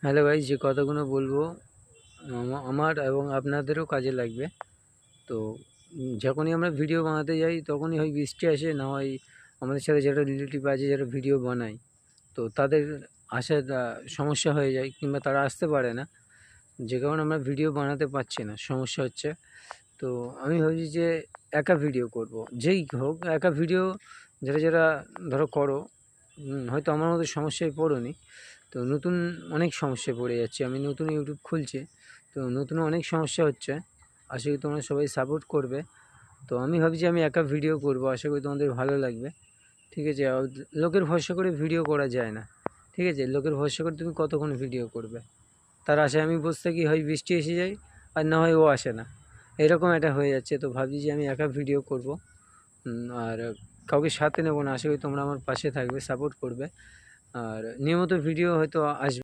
Hello guys, যে কথাগুলো বলবো আমার এবং আপনাদেরও কাজে লাগবে। তো যখনই আমরা ভিডিও বানাতে যাই তখনই হয় বৃষ্টি আসে, না হয় আমাদের সাথে যারা রিলেটিভ আছে যারা ভিডিও বানায়, তো তাদের আসার সমস্যা হয়ে যায়, কিংবা তারা আসতে পারে না, যে কারণে আমরা ভিডিও বানাতে পারছি না, সমস্যা হচ্ছে। তো আমি ভাবছি যে একা ভিডিও করব, যেই হোক একা ভিডিও। যারা যারা ধরো করো, হয়তো আমার মতো সমস্যায় পড়োনি, তো নতুন অনেক সমস্যায় পড়ে যাচ্ছি। আমি নতুন ইউটিউব খুলছি, তো নতুন অনেক সমস্যা হচ্ছে। আশা করি তোমরা সবাই সাপোর্ট করবে। তো আমি ভাবছি আমি একা ভিডিও করব, আশা করি তোমাদের ভালো লাগবে। ঠিক আছে, আর লোকের ভরসা করে ভিডিও করা যায় না। ঠিক আছে, লোকের ভরসা করে তুমি কতক্ষণ ভিডিও করবে? তার আশায় আমি বসে থাকি, হয় বৃষ্টি এসে যায় আর না হয় ও আসে না, এরকম একটা হয়ে যাচ্ছে। তো ভাবছি যে আমি একা ভিডিও করব, আর কাউকে সাথে নেবো না। আশা করি তোমরা আমার পাশে থাকবে, সাপোর্ট করবে, আর নিয়মিত ভিডিও হয়তো আসবে।